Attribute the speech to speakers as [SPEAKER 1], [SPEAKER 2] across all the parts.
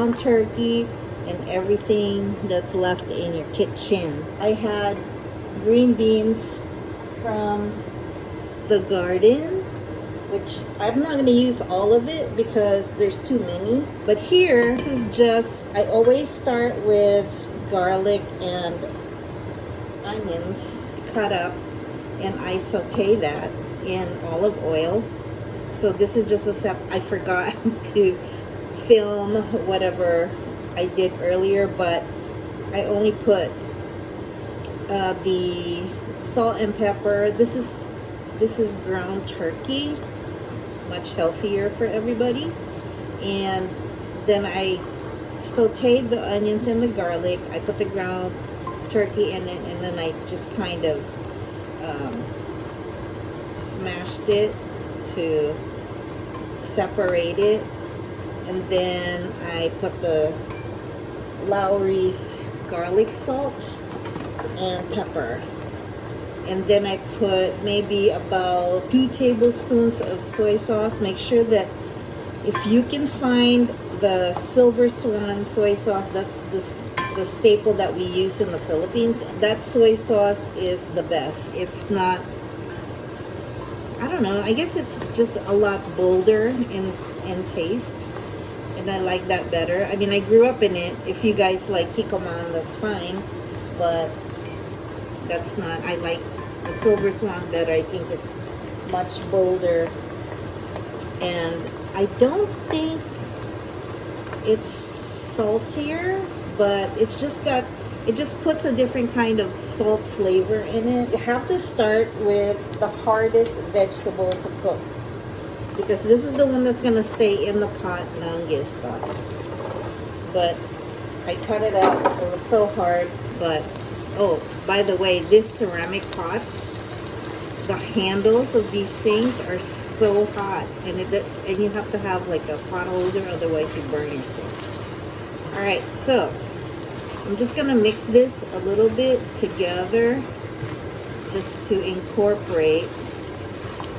[SPEAKER 1] ground turkey and everything that's left in your kitchen. I had green beans from the garden, which I'm not going to use all of it because there's too many. But here, this is just, I always start with garlic and onions cut up, and I saute that in olive oil. So this is just a step. I forgot to film whatever I did earlier, but I only put the salt and pepper. This is ground turkey, much healthier for everybody. And then I sauteed the onions and the garlic. I put the ground turkey in it, and then I just kind of smashed it to separate it. And then I put the Lowry's garlic salt and pepper. And then I put maybe about 2 tablespoons of soy sauce. Make sure that if you can find the Silver Swan soy sauce, that's the staple that we use in the Philippines. That soy sauce is the best. It's not, I don't know, I guess it's just a lot bolder in taste. And I like that better. I mean, I grew up in it. If you guys like Kikkoman, that's fine. But that's not, I like the Silver Swan better. I think it's much bolder. And I don't think it's saltier, but it's just got, it just puts a different kind of salt flavor in it. You have to start with the hardest vegetable to cook, because this is the one that's going to stay in the pot longest. But I cut it up. It was so hard. But, oh, by the way, these ceramic pots, the handles of these things are so hot. And you have to have like a pot holder, otherwise you burn yourself. Alright, so I'm just going to mix this a little bit together just to incorporate,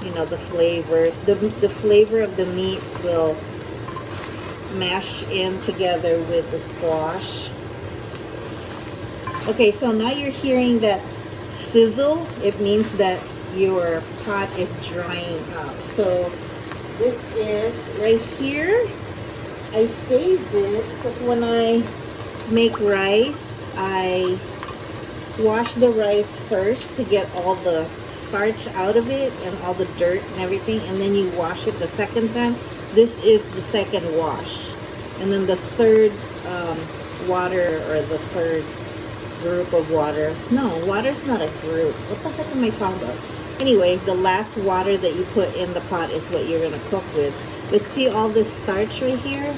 [SPEAKER 1] you know, the flavors. The flavor of the meat will mash in together with the squash. Okay, so now you're hearing that sizzle. It means that your pot is drying out. So this is right here. I save this because when I make rice, I wash the rice first to get all the starch out of it and all the dirt and everything, and then you wash it the second time. This is the second wash. And then the third water, or the third group of water. No, water's not a group. What the heck am I talking about? Anyway, the last water that you put in the pot is what you're going to cook with. But see all this starch right here?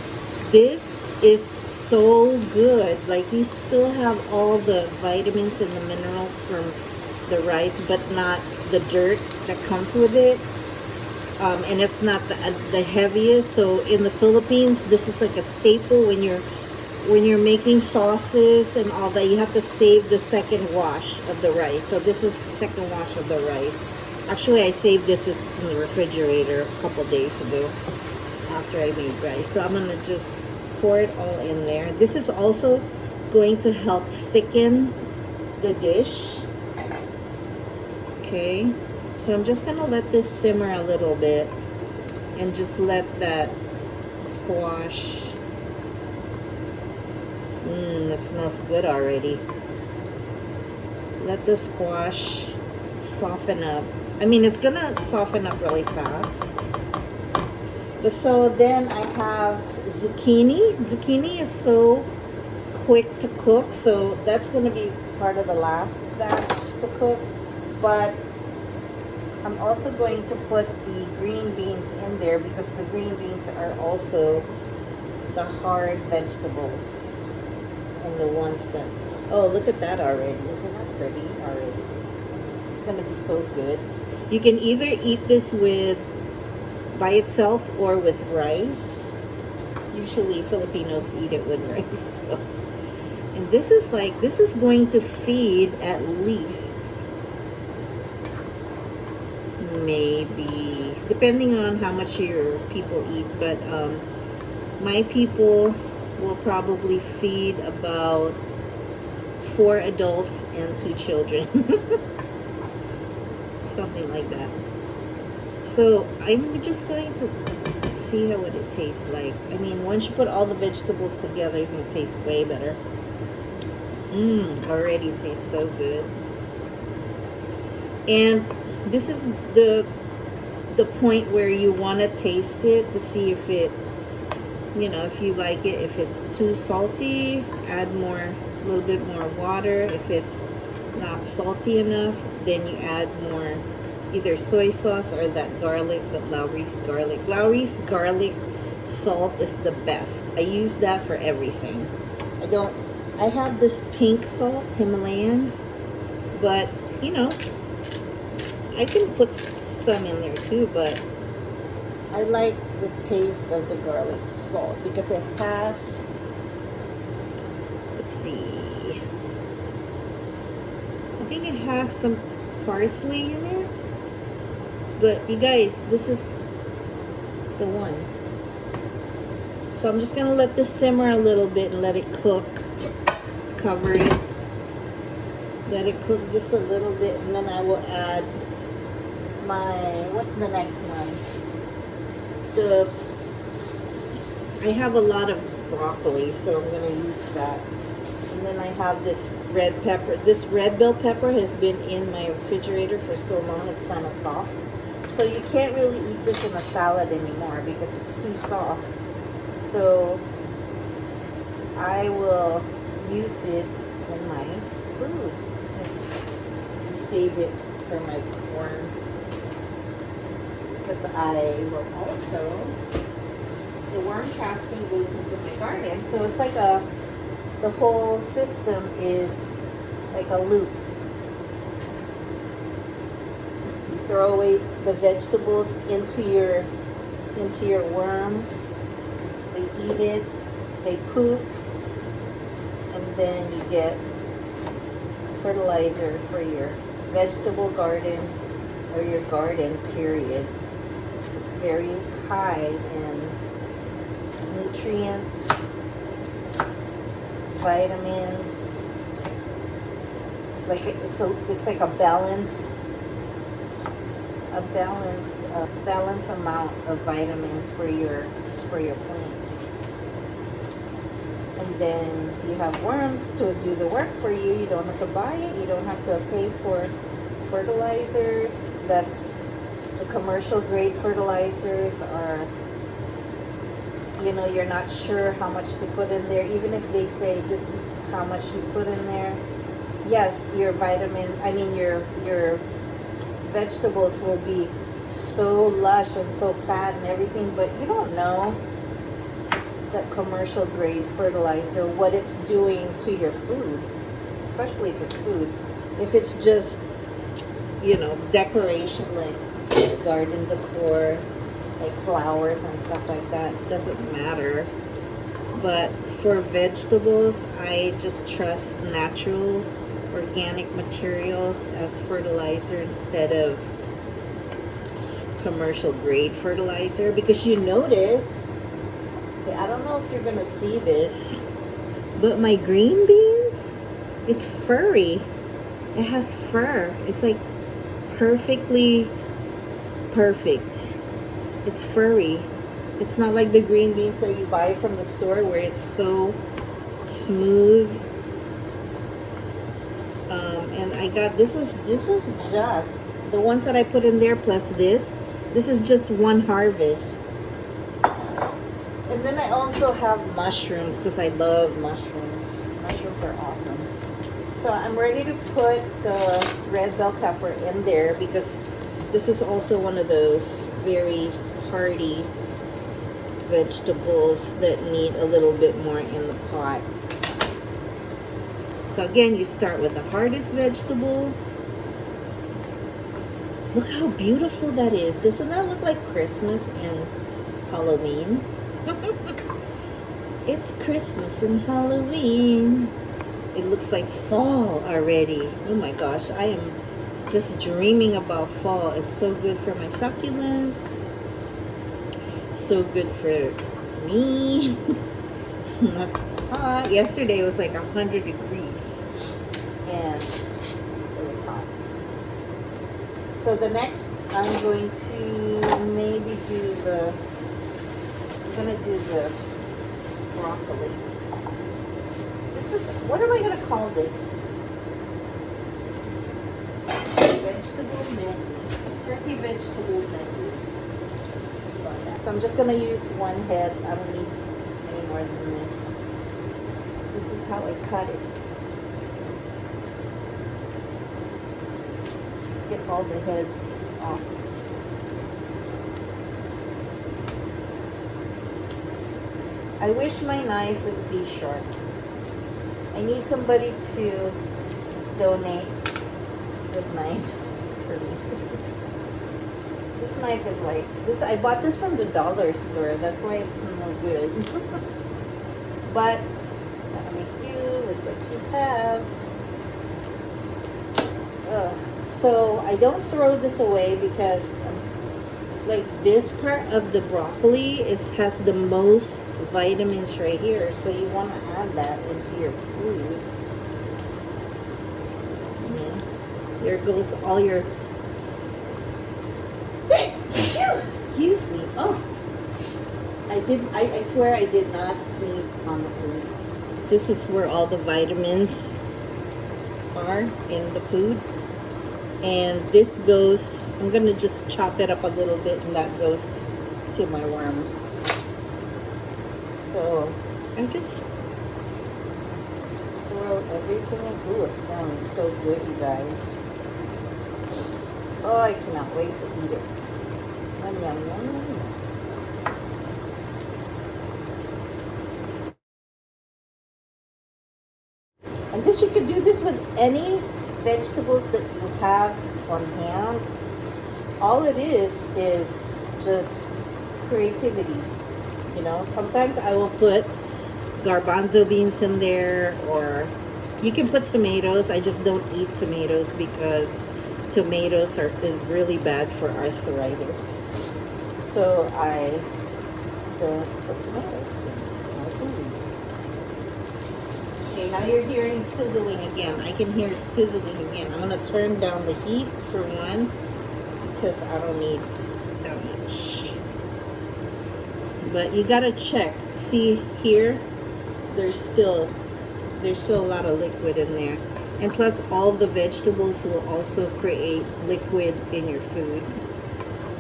[SPEAKER 1] This is so good. Like, you still have all the vitamins and the minerals from the rice, but not the dirt that comes with it. And it's not the heaviest. So in the Philippines, this is like a staple when you're making sauces and all that. You have to save the second wash of the rice. So this is the second wash of the rice. Actually, I saved this. This was in the refrigerator a couple days ago after I made rice. So I'm gonna just pour it all in there. This is also going to help thicken the dish. Okay, so I'm just gonna let this simmer a little bit and just let that squash. That smells good already. Let the squash soften up. I mean, it's gonna soften up really fast. But so then I have zucchini. Zucchini is so quick to cook, so that's gonna be part of the last batch to cook. But I'm also going to put the green beans in there, because the green beans are also the hard vegetables. And the ones that, oh, look at that already. Isn't that pretty already? It's going to be so good. You can either eat this with, by itself, or with rice. Usually Filipinos eat it with rice. So. And this is like, this is going to feed at least, maybe, depending on how much your people eat, but my people will probably feed about 4 adults and 2 children. Something like that. So I'm just going to see how it tastes like. I mean, once you put all the vegetables together, it's gonna taste way better. Already it tastes so good. And this is the point where you want to taste it to see if it, you know, if you like it. If it's too salty, add more, a little bit more water. If it's not salty enough, then you add more either soy sauce or that garlic, the Lowry's garlic. Lowry's garlic salt is the best. I use that for everything. I have this pink salt, Himalayan, but you know, I can put some in there too, but I like the taste of the garlic salt because it has, let's see, I think it has some parsley in it. But you guys, this is the one. So I'm just gonna let this simmer a little bit and let it cook. Cover it. Let it cook just a little bit, and then I will add my, what's the next one? I have a lot of broccoli, so I'm gonna use that. And then I have this red pepper. This red bell pepper has been in my refrigerator for so long, it's kind of soft. So you can't really eat this in a salad anymore because it's too soft. So I will use it in my food. And save it for my worms. Because I will also, the worm casting goes into my garden. So it's like the whole system is like a loop. Throw away the vegetables into your worms. They eat it, they poop, and then you get fertilizer for your vegetable garden or your garden, period. It's very high in nutrients, vitamins. Like it's like a balance amount of vitamins for your plants. And then you have worms to do the work for you. You don't have to buy it. You don't have to pay for fertilizers. That's the commercial grade fertilizers are, you know, you're not sure how much to put in there. Even if they say this is how much you put in there, yes, your vegetables will be so lush and so fat and everything, but you don't know that commercial grade fertilizer, what it's doing to your food, especially if it's food. If it's just, you know, decoration, like garden decor, like flowers and stuff like that, doesn't matter. But for vegetables, I just trust natural organic materials as fertilizer instead of commercial grade fertilizer. Because you notice, okay, I don't know if you're gonna see this, but my green beans is furry. It has fur. It's like perfectly perfect. It's furry. It's not like the green beans that you buy from the store where it's so smooth. And I got, this is just the ones that I put in there plus this is just one harvest. And then I also have mushrooms because I love mushrooms. Mushrooms are awesome. So I'm ready to put the red bell pepper in there because this is also one of those very hardy vegetables that need a little bit more in the pot. So again, you start with the hardest vegetable. Look how beautiful that is. Doesn't that look like Christmas and Halloween? It's Christmas and Halloween. It looks like fall already. Oh my gosh, I am just dreaming about fall. It's so good for my succulents. So good for me. That's hot. Yesterday it was like 100 degrees. And it was hot. So the next, I'm going to maybe do the, I'm going to do the broccoli. This is, what am I going to call this? Vegetable medley. Turkey vegetable medley. So I'm just going to use one head. I don't need any more than this. This is how I cut it. Just get all the heads off. I wish my knife would be sharp. I need somebody to donate good knives for me. This knife is like this. I bought this from the dollar store. That's why it's no good. But gotta make do with what you have. So I don't throw this away because like this part of the broccoli has the most vitamins right here. So you want to add that into your food. There goes all your. Excuse me. Oh, I swear I did not sneeze on the food. This is where all the vitamins are in the food. And this goes, I'm going to just chop it up a little bit and that goes to my worms. So I just throw everything in. Ooh, it's smelling so good, you guys. Oh, I cannot wait to eat it. Yum, yum, yum, yum. And this, you could do this with any vegetables that you have on hand. All it is just creativity. You know, sometimes I will put garbanzo beans in there, or you can put tomatoes. I just don't eat tomatoes because tomatoes is really bad for arthritis. So I don't put tomatoes in my food. Okay, now you're hearing sizzling again. I can hear sizzling again. I'm going to turn down the heat for one because I don't need that much. But you got to check. See here, there's still a lot of liquid in there. And plus all the vegetables will also create liquid in your food.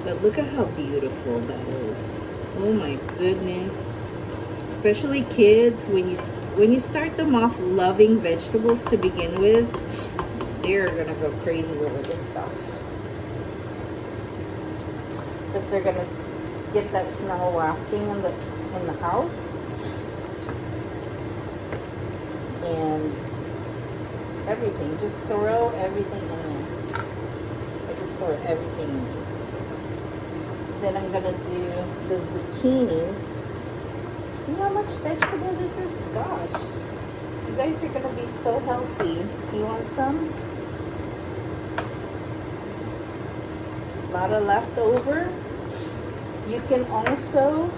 [SPEAKER 1] But look at how beautiful that is. Oh my goodness. Especially kids, when you start them off loving vegetables to begin with, they're gonna go crazy over this stuff. Because they're gonna get that smell wafting in the house. And everything, just throw everything in there. I just throw everything in there. Then I'm gonna do the zucchini. See how much vegetable this is? Gosh, you guys are gonna be so healthy. You want some? A lot of leftover. You can also,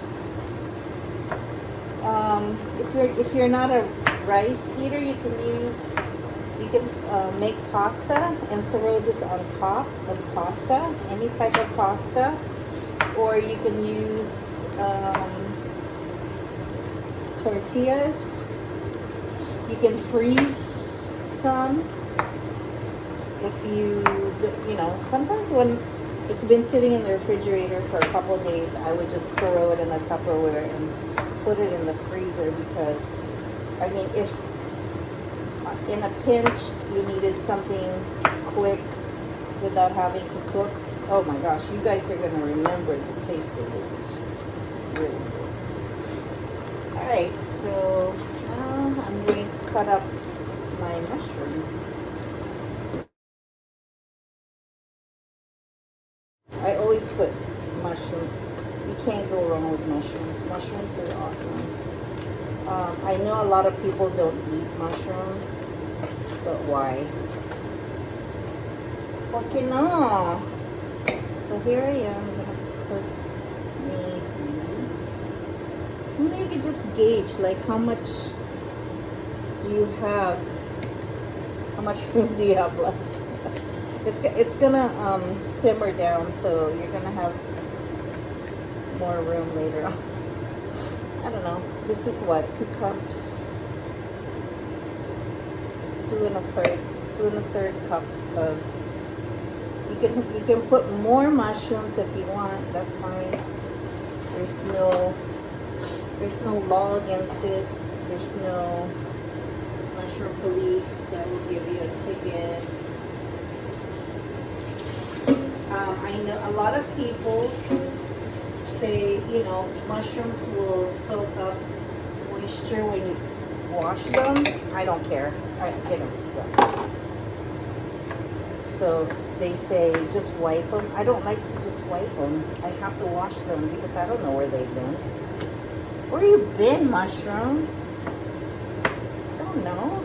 [SPEAKER 1] if you're not a rice eater, you can make pasta and throw this on top of pasta, any type of pasta, or you can use tortillas. You can freeze some if you know, sometimes when it's been sitting in the refrigerator for a couple of days, I would just throw it in the Tupperware and put it in the freezer, because I mean, if in a pinch you needed something quick without having to cook, oh my gosh, you guys are going to remember the taste of this. Really good. Alright, so now I'm going to cut up my mushrooms. I always put mushrooms. You can't go wrong with mushrooms. Mushrooms are awesome. I know a lot of people don't eat mushroom, but why? Okay, no. So here I am. I'm gonna put maybe. Who needs can just gauge like how much do you have, how much room do you have left. It's gonna simmer down, so you're gonna have more room later on. I don't know. This is what, 2 cups, 2 1/3 cups of. You can put more mushrooms if you want. That's fine. There's no law against it. There's no mushroom police that will give you a ticket. I know a lot of people say, you know, mushrooms will soak up moisture when you wash them. I don't care. You know. So they say just wipe them. I don't like to just wipe them. I have to wash them because I don't know where they've been. Where you been, mushroom? Don't know.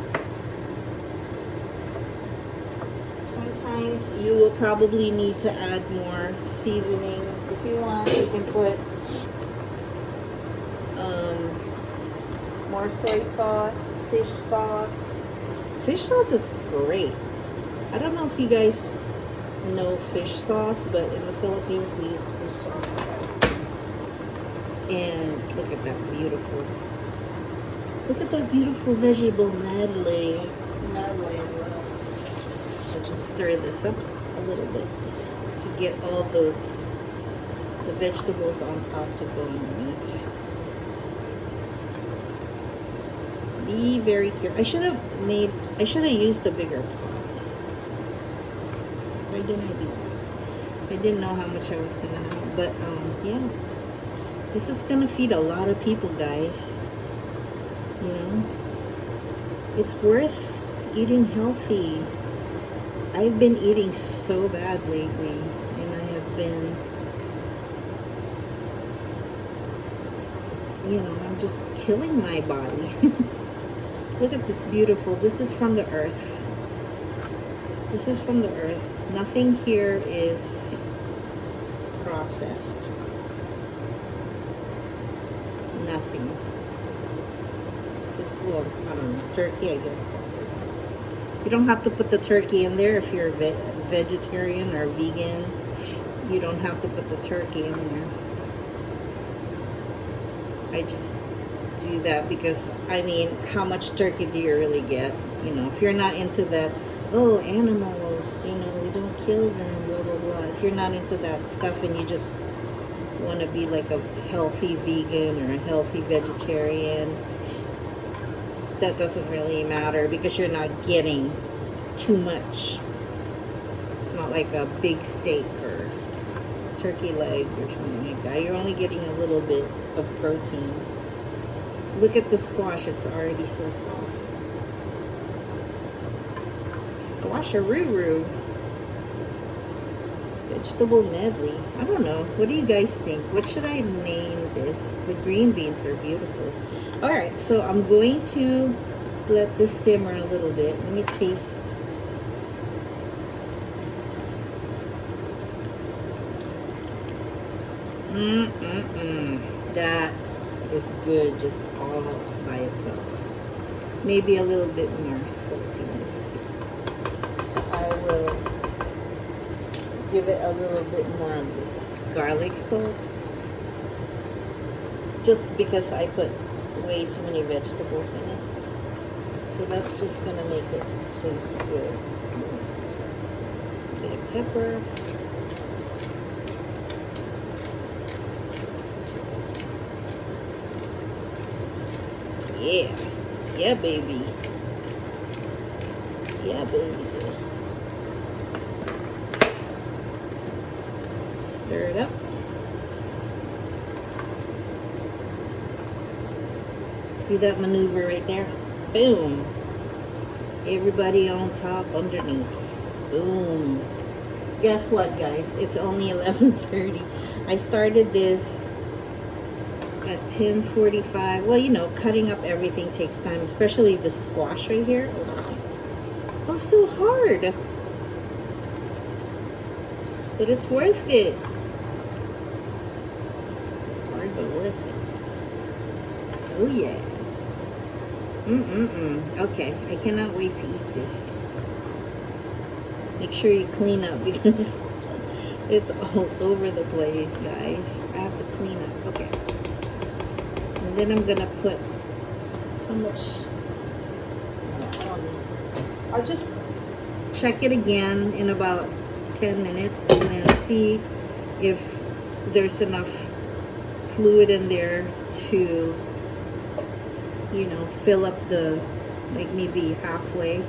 [SPEAKER 1] Sometimes you will probably need to add more seasoning. If you want, you can put more soy sauce, fish sauce. Fish sauce is great. I don't know if you guys know fish sauce, but in the Philippines we use fish sauce for that. And look at that beautiful vegetable medley. I'll just stir this up a little bit to get all the vegetables on top to go underneath. Be very careful. I should have used a bigger pot. Why didn't I do that? I didn't know how much I was gonna have, but yeah, this is gonna feed a lot of people, guys. You know, it's worth eating healthy. I've been eating so bad lately, and I have been, you know, I'm just killing my body. Look at this beautiful. This is from the earth. This is from the earth. Nothing here is processed. Nothing. This is, well, I don't know, turkey, I guess, processed. You don't have to put the turkey in there if you're vegetarian or vegan. You don't have to put the turkey in there. I just do that because, I mean, how much turkey do you really get? You know, if you're not into that, oh, animals, you know, we don't kill them, blah, blah, blah. If you're not into that stuff and you just want to be like a healthy vegan or a healthy vegetarian, that doesn't really matter because you're not getting too much. It's not like a big steak or turkey leg or something like that. You're only getting a little bit of protein. Look at the squash. It's already so soft. Squasharoo. Vegetable medley. I don't know. What do you guys think? What should I name this? The green beans are beautiful. Alright, so I'm going to let this simmer a little bit. Let me taste. That is good just all by itself. Maybe a little bit more saltiness. So I will give it a little bit more of this garlic salt. Just because I put way too many vegetables in it. So that's just going to make it taste good. A bit of pepper. Yeah. Yeah, baby. Yeah, baby. Stir it up. See that maneuver right there? Boom. Everybody on top, underneath. Boom. Guess what, guys? It's only 11:30. I started this at 10:45. Well, you know, cutting up everything takes time, especially the squash right here. Ugh. Oh, so hard. But it's worth it. So hard, but worth it. Oh yeah. Okay, I cannot wait to eat this. Make sure you clean up because it's all over the place, guys. I have to clean up. Okay. And then I'm gonna put how much? I'll just check it again in about 10 minutes and then see if there's enough fluid in there to, you know, fill up the, like maybe halfway,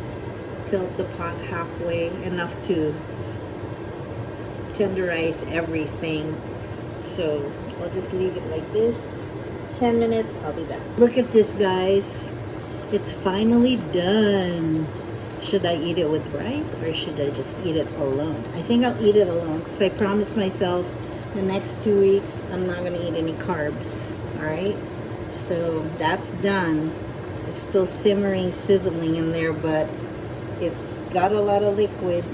[SPEAKER 1] fill up the pot halfway, enough to tenderize everything. So I'll just leave it like this. 10 minutes, I'll be back. Look at this, guys. It's finally done. Should I eat it with rice or should I just eat it alone? I think I'll eat it alone because I promised myself the next 2 weeks I'm not going to eat any carbs. All right? So that's done. It's still simmering, sizzling in there, but it's got a lot of liquid.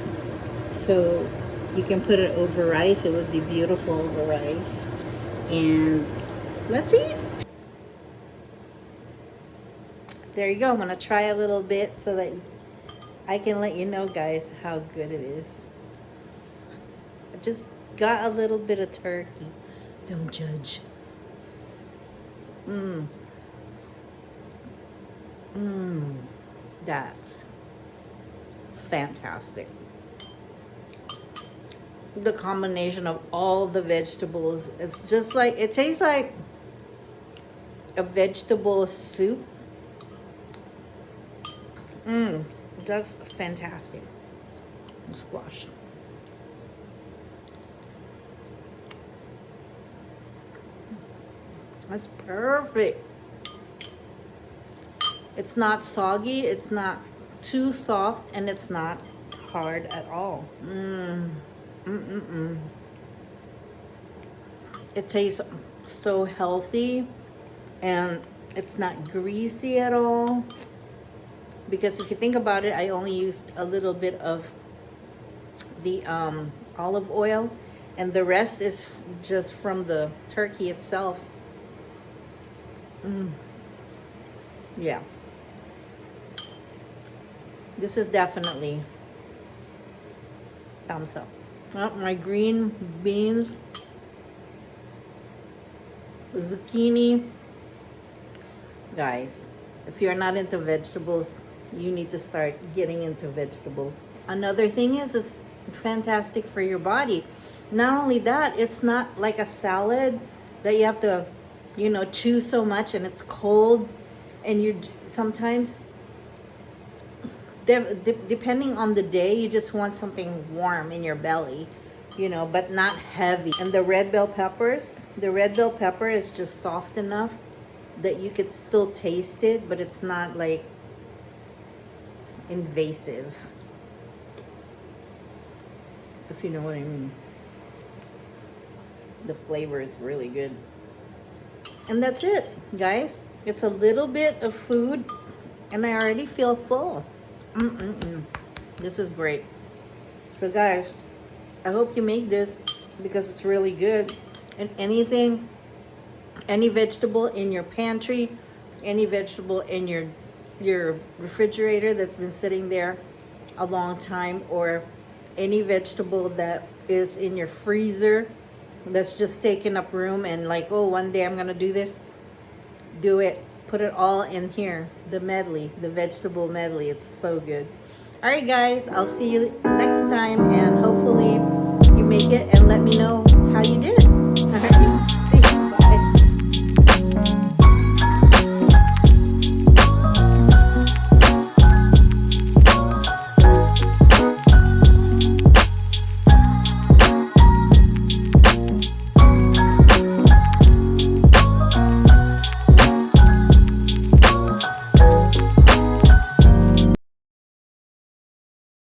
[SPEAKER 1] So you can put it over rice. It would be beautiful over rice. And let's eat. There you go. I'm going to try a little bit so that I can let you know, guys, how good it is. I just got a little bit of turkey. Don't judge. That's fantastic. The combination of all the vegetables, it's just like, it tastes like a vegetable soup. That's fantastic. Squash. That's perfect. It's not soggy, it's not too soft, and it's not hard at all. It tastes so healthy, and it's not greasy at all. Because if you think about it, I only used a little bit of the olive oil, and the rest is just from the turkey itself. Yeah. This is definitely thumbs up. My green beans, zucchini. Guys, if you're not into vegetables, you need to start getting into vegetables. Another thing is, it's fantastic for your body. Not only that, it's not like a salad that you have to, you know, chew so much and it's cold, and you sometimes, depending on the day, you just want something warm in your belly, you know, but not heavy. And the red bell peppers, the red bell pepper is just soft enough that you could still taste it, but it's not like invasive, if you know what I mean. The flavor is really good. And that's it, guys. It's a little bit of food and I already feel full. This is great. So guys, I hope you make this because it's really good. And anything, any vegetable in your pantry, any vegetable in your refrigerator that's been sitting there a long time, or any vegetable that is in your freezer that's just taking up room and like, oh, one day I'm gonna do this, do it. Put it all in here. The medley, the vegetable medley. It's so good. All right, guys, I'll see you next time, and hopefully